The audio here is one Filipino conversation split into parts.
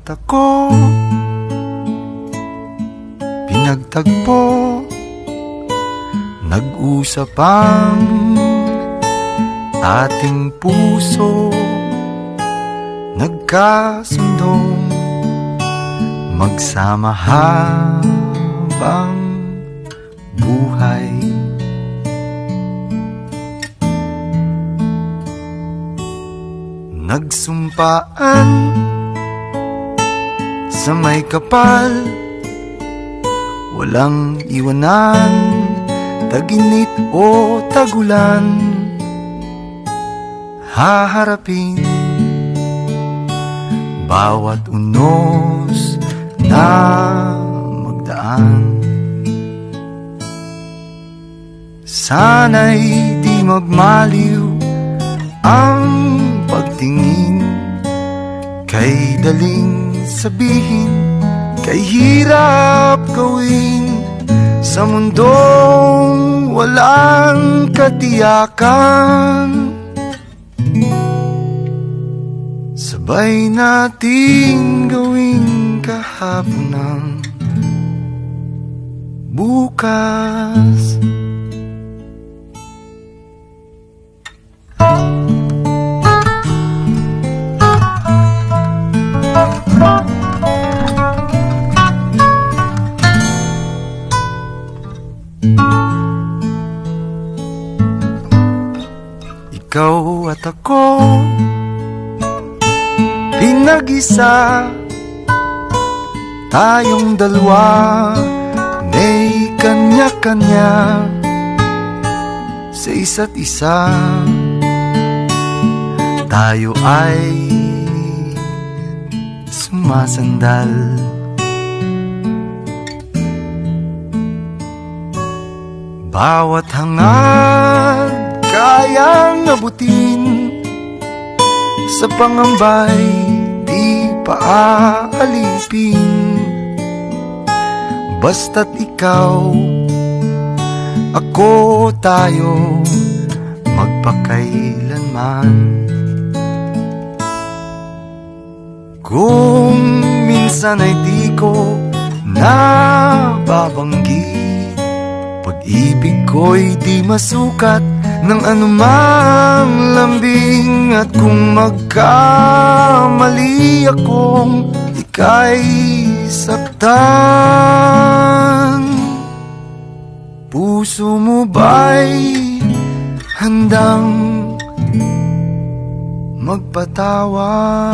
ako pinagtagpo, nag-usap ang ating puso, nagkasundong magsama habang buhay. Nagsumpaan sa may kapal, walang iwanan, taginit o tagulan, haharapin bawat unos na magdaan. Sana'y di magmaliw ang pagtingin, kay daling sabihin, kay hirap gawin, sa mundong walang katiyakan. Sabay nating gawin kahapon ng bukas. Ikaw at ako, pinag-isa, tayong dalawa, may kanya-kanya sa isa't isa. Tayo ay sumasandal, bawat hangad kayang abutin, sa pangambay di paaalipin. Basta't ikaw, ako, tayo, magpakailanman. Kung minsan ay di ko nababanggit, pag-ibig ko'y di masukat ng anumang lambing. At kung magkamali akong ika'y saktan, puso mo ba'y handang magpatawad?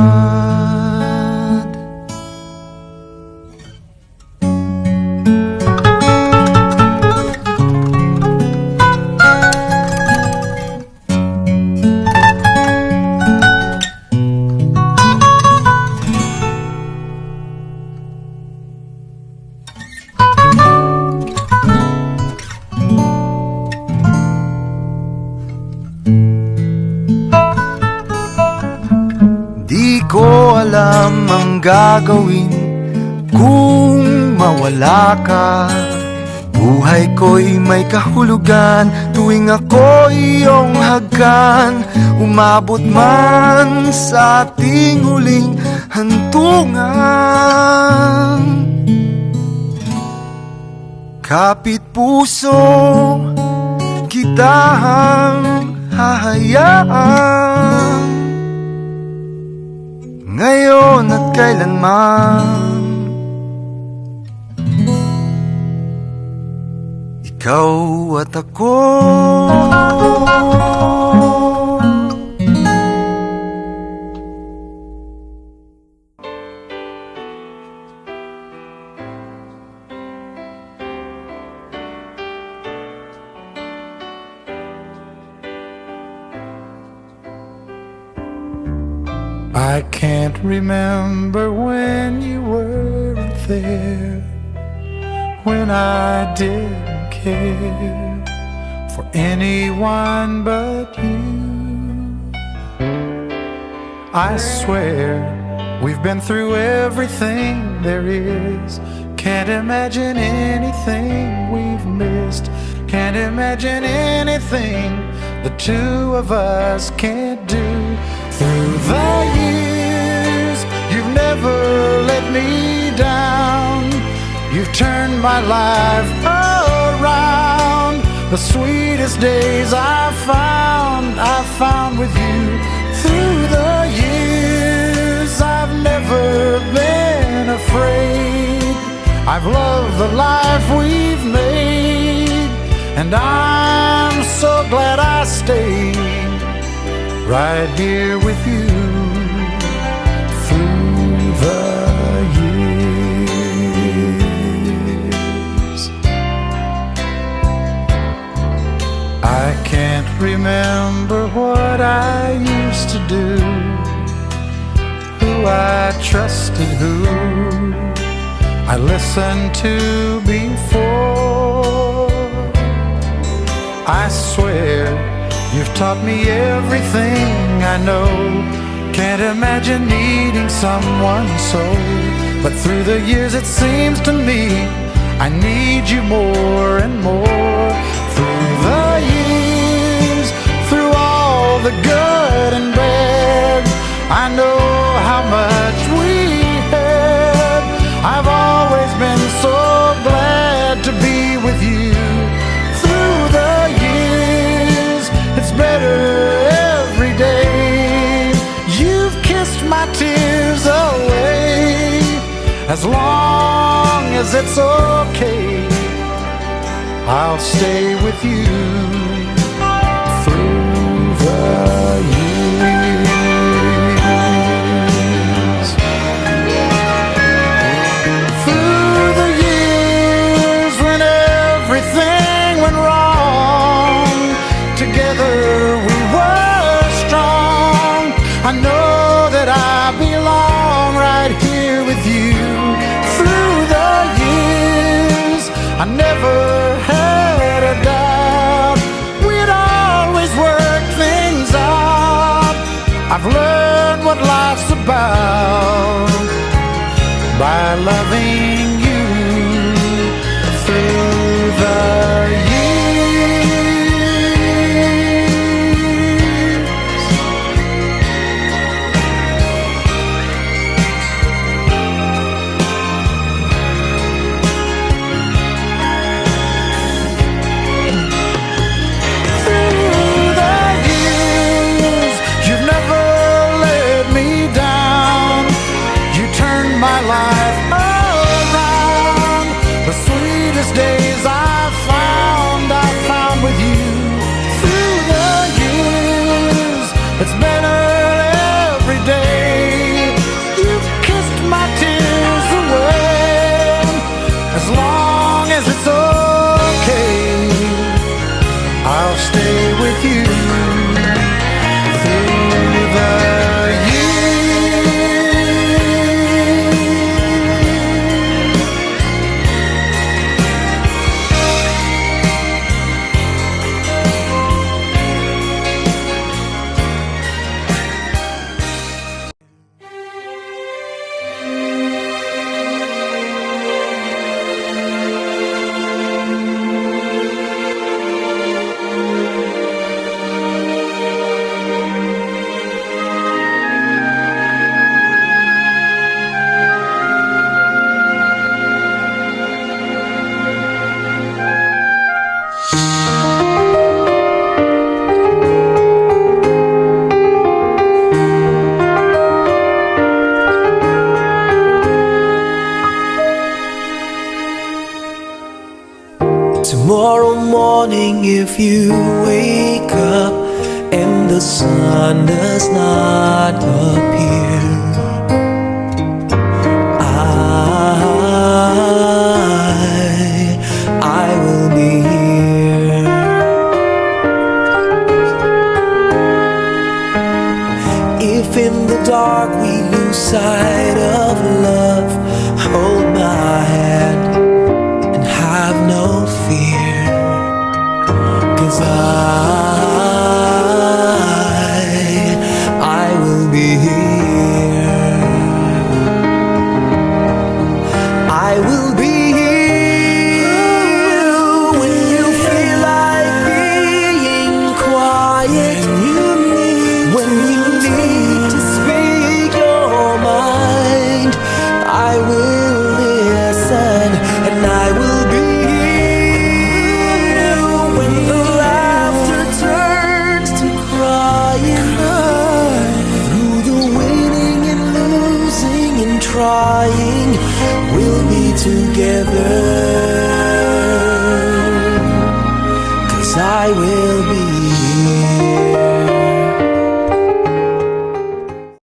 Di ko alam ang gagawin kung mawala ka. Buhay ko'y may kahulugan tuwing ako'y iyong hagkan. Umabot man sa ating huling hantungan, kapit puso kitang hahayaan, ngayon at kailanman. Ikaw at ako, I can't remember when you weren't there, when I didn't care for anyone but you. I swear we've been through everything there is. Can't imagine anything we've missed. Can't imagine anything the two of us can't do. Through the years, you've never me down. You've turned my life around. The sweetest days I've found with you. Through the years I've never been afraid. I've loved the life we've made, and I'm so glad I stayed right here with you through the years. I can't remember what I used to do, who I trusted, who I listened to before. I swear you've taught me everything I know. Can't imagine needing someone so. But through the years it seems to me I need you more and more. Through the years, through all the good and bad, I know how much we had. I've always been so glad to be with you. Through the years, it's better every day. You've kissed my tears away. As long as it's okay, I'll stay with you through the years. Through the years when everything went wrong, together we were strong. I know that I belong right here with you. Through the years, I never had a doubt we'd always work things out. I've learned what life's about by loving you through the years. Days I've found with you. Through the years, it's better every day. You've kissed my tears away. As long as it's okay, I'll stay with you through the years. Tomorrow morning, if you wake up and the sun does not appear, I will be here. If in the dark we lose sight of love, hold my hand and have no fear, 'cause I will be here. crying, we'll be together. 'Cause I will